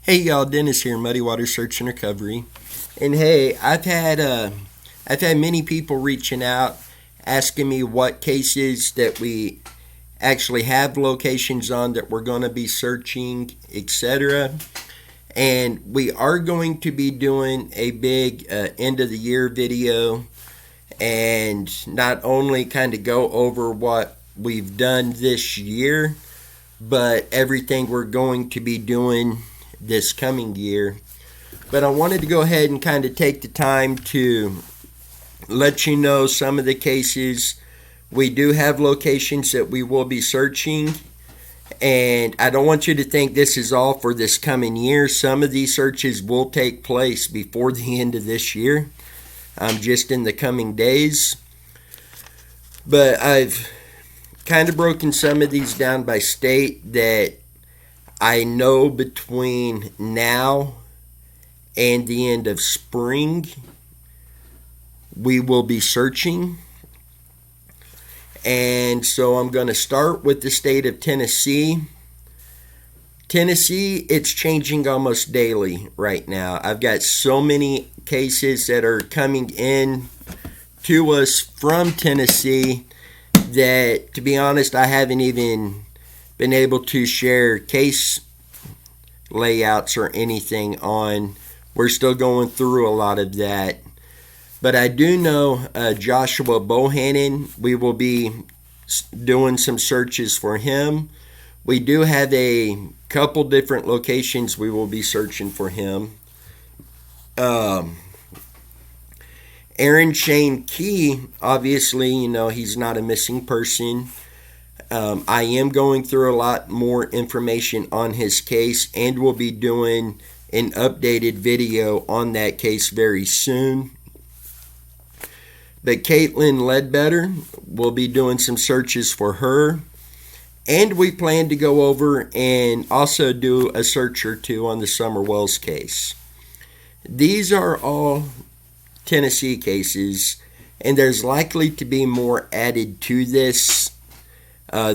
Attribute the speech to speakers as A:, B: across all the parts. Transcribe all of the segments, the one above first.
A: Hey y'all, Dennis here, Muddy Water Search and Recovery. And hey, I've had many people reaching out asking me what cases that we actually have locations on that we're going to be searching, etc. And we are going to be doing a big end of the year video and not only kind of go over what we've done this year, but everything we're going to be doing this coming year. But I wanted to go ahead and kind of take the time to let you know some of the cases. We do have locations that we will be searching, and I don't want you to think this is all for this coming year. Some of these searches will take place before the end of this year, just in the coming days. But I've kind of broken some of these down by state that I know between now and the end of spring we will be searching. And so I'm going to start with the state of Tennessee. Tennessee, it's changing almost daily right now. I've got so many cases that are coming in to us from Tennessee that, to be honest, I haven't even been able to share case layouts or anything on. We're still going through a lot of that. But I do know Joshua Bohannon. We will be doing some searches for him. We do have a couple different locations we will be searching for him. Aaron Shane Key, obviously, he's not a missing person. I am going through a lot more information on his case, and we'll be doing an updated video on that case very soon. But Caitlin Ledbetter, we'll be doing some searches for her. And we plan to go over and also do a search or two on the Summer Wells case. These are all Tennessee cases, and there's likely to be more added to this.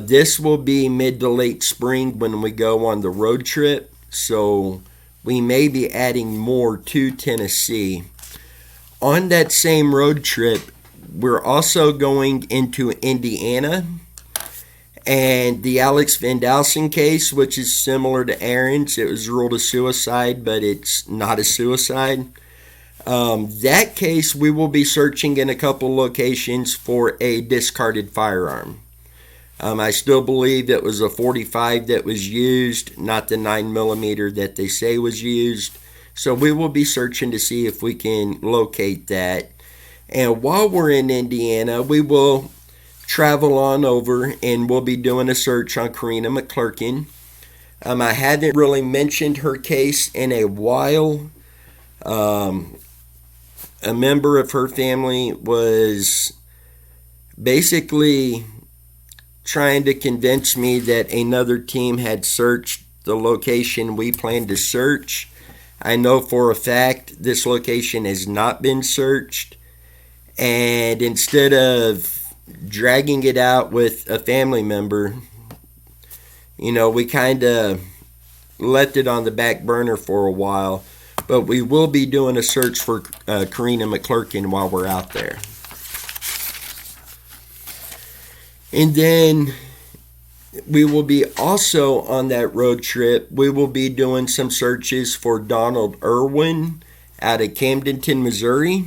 A: This will be mid to late spring when we go on the road trip, so we may be adding more to Tennessee. On that same road trip, we're also going into Indiana, and the Alex Van Dowson case, which is similar to Aaron's. It was ruled a suicide, but it's not a suicide. That case, we will be searching in a couple locations for a discarded firearm. I still believe it was a .45 that was used, not the 9mm that they say was used. So we will be searching to see if we can locate that. And while we're in Indiana, we will travel on over and we'll be doing a search on Karina McClurkin. I haven't really mentioned her case in a while. A member of her family was basically trying to convince me that another team had searched the location we planned to search. I know for a fact this location has not been searched, and instead of dragging it out with a family member, we kind of left it on the back burner for a while. But we will be doing a search for Karina McClurkin while we're out there. And then we will be also on that road trip, we will be doing some searches for Donald Irwin out of Camdenton, Missouri.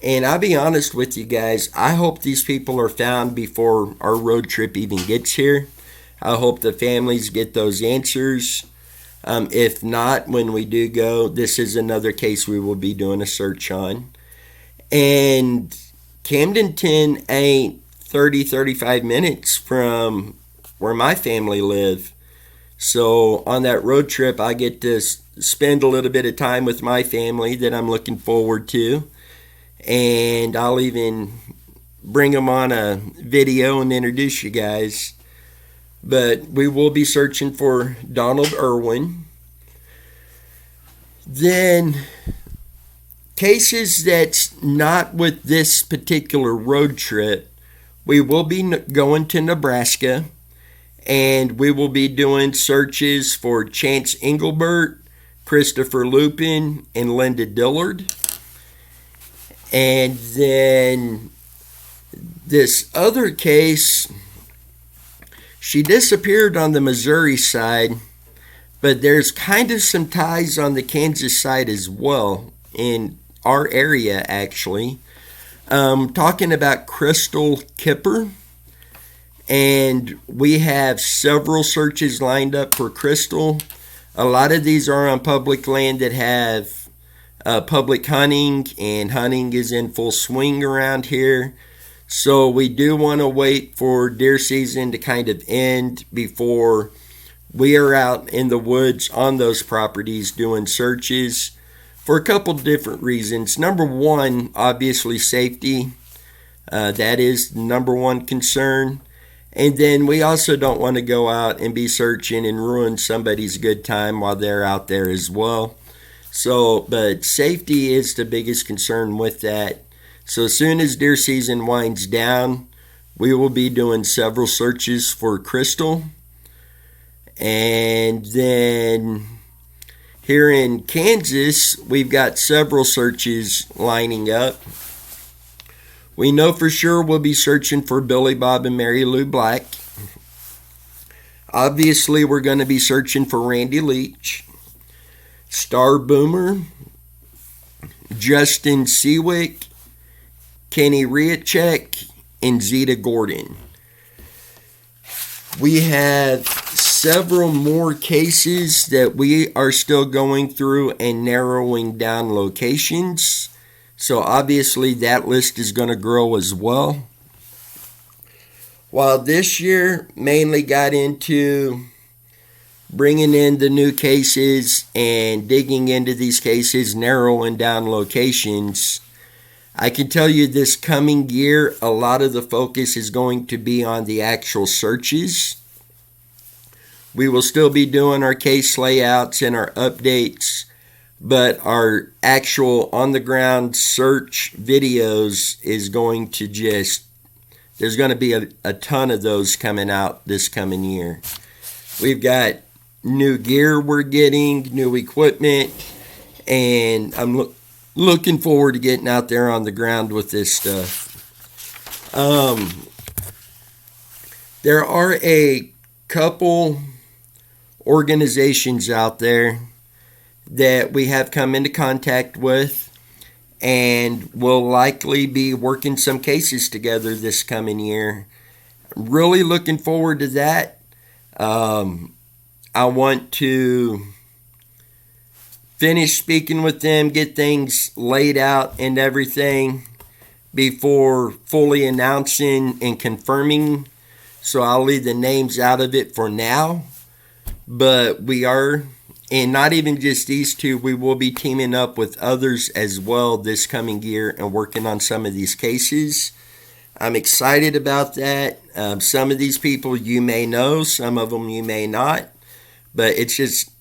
A: And I'll be honest with you guys, I hope these people are found before our road trip even gets here. I hope the families get those answers. If not, when we do go, this is another case we will be doing a search on. And Camdenton ain't 35 minutes from where my family live. So on that road trip, I get to spend a little bit of time with my family that I'm looking forward to. And I'll even bring them on a video and introduce you guys. But we will be searching for Donald Irwin. Then cases that's not with this particular road trip, we will be going to Nebraska, and we will be doing searches for Chance Engelbert, Christopher Lupin, and Linda Dillard. And then this other case, she disappeared on the Missouri side, but there's kind of some ties on the Kansas side as well, in our area actually. Talking about Crystal Kipper, and we have several searches lined up for Crystal. A lot of these are on public land that have public hunting, and hunting is in full swing around here. So we do want to wait for deer season to kind of end before we are out in the woods on those properties doing searches for a couple different reasons. Number one, obviously safety. That is the number one concern. And then we also don't want to go out and be searching and ruin somebody's good time while they're out there as well. So, but safety is the biggest concern with that. So as soon as deer season winds down, we will be doing several searches for Crystal. And then here in Kansas, we've got several searches lining up. We know for sure we'll be searching for Billy Bob and Mary Lou Black. Obviously, we're going to be searching for Randy Leach, Star Boomer, Justin Seawick, Kenny Riachek, and Zeta Gordon. We have several more cases that we are still going through and narrowing down locations. So obviously that list is going to grow as well. While this year mainly got into bringing in the new cases and digging into these cases, narrowing down locations, I can tell you this coming year, a lot of the focus is going to be on the actual searches. We will still be doing our case layouts and our updates, but our actual on-the-ground search videos is going to there's going to be a ton of those coming out this coming year. We've got new gear we're getting, new equipment, and I'm looking forward to getting out there on the ground with this stuff. There are a couple organizations out there that we have come into contact with, and will likely be working some cases together this coming year. Really looking forward to that. I want to finish speaking with them, get things laid out and everything before fully announcing and confirming. So I'll leave the names out of it for now. But we are, and not even just these two, we will be teaming up with others as well this coming year and working on some of these cases. I'm excited about that. Some of these people you may know, some of them you may not. But it's just,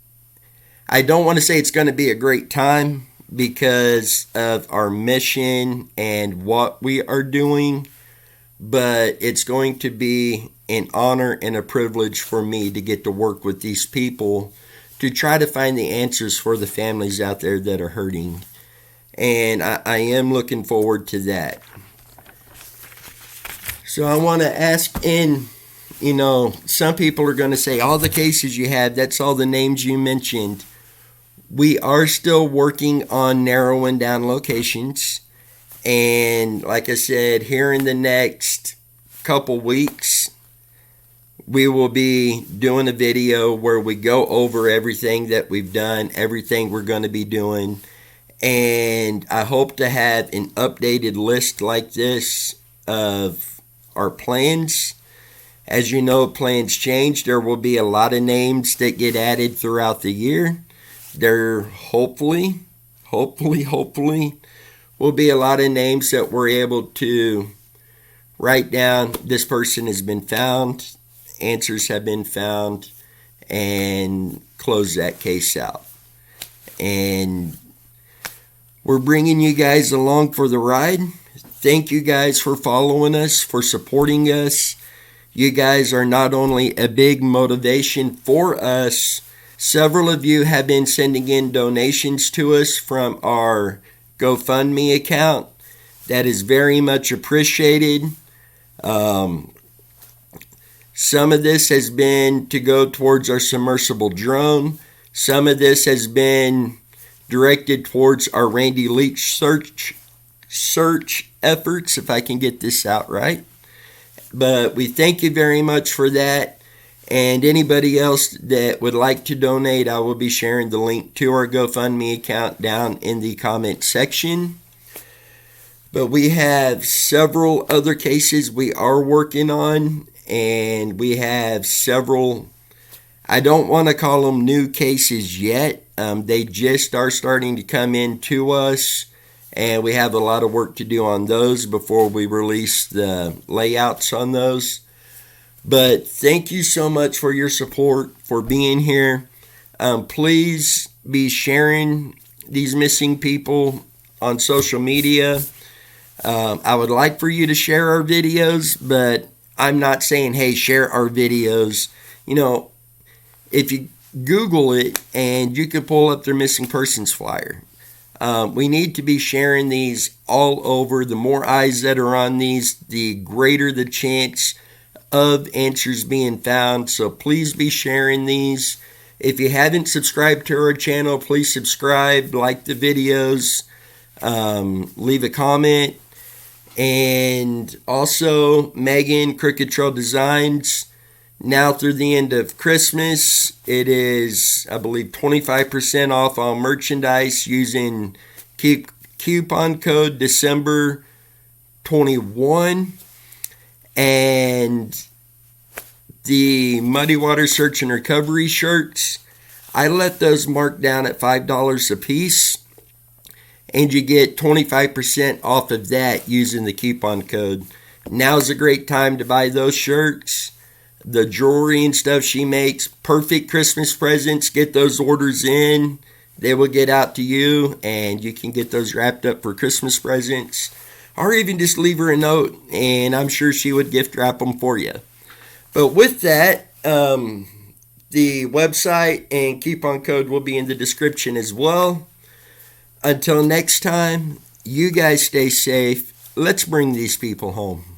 A: I don't want to say it's going to be a great time because of our mission and what we are doing, but it's going to be an honor and a privilege for me to get to work with these people to try to find the answers for the families out there that are hurting. And I am looking forward to that. So I want to ask, and some people are going to say, all the cases you had, that's all the names you mentioned. We are still working on narrowing down locations. And like I said, here in the next couple weeks, we will be doing a video where we go over everything that we've done, everything we're going to be doing. And I hope to have an updated list like this of our plans. As you know, plans change. There will be a lot of names that get added throughout the year. There hopefully will be a lot of names that we're able to write down. This person has been found, answers have been found, and close that case out. And we're bringing you guys along for the ride. Thank you guys for following us, for supporting us. You guys are not only a big motivation for us Several of you have been sending in donations to us from our GoFundMe account. That is very much appreciated. Some of this has been to go towards our submersible drone. Some of this has been directed towards our Randy Leach search efforts, if I can get this out right. But we thank you very much for that. And anybody else that would like to donate, I will be sharing the link to our GoFundMe account down in the comment section. But we have several other cases we are working on, and we have several, I don't want to call them new cases yet. They just are starting to come in to us, and we have a lot of work to do on those before we release the layouts on those. But thank you so much for your support, for being here. Please be sharing these missing people on social media. I would like for you to share our videos, but I'm not saying, hey, share our videos. You know, if you Google it and you can pull up their missing persons flyer. We need to be sharing these all over. The more eyes that are on these, the greater the chance of answers being found. So please be sharing these. If you haven't subscribed to our channel, please subscribe, like the videos, leave a comment. And also, Megan, Crooked Trail Designs, now through the end of Christmas, it is, I believe, 25% off all merchandise using coupon code December 21. And the Muddy Water Search and Recovery shirts, I let those mark down at $5 a piece, and you get 25% off of that using the coupon code. Now's a great time to buy those shirts. The jewelry and stuff she makes, perfect Christmas presents. Get those orders in. They will get out to you, and you can get those wrapped up for Christmas presents. Or even just leave her a note, and I'm sure she would gift wrap them for you. But with that, the website and coupon code will be in the description as well. Until next time, you guys stay safe. Let's bring these people home.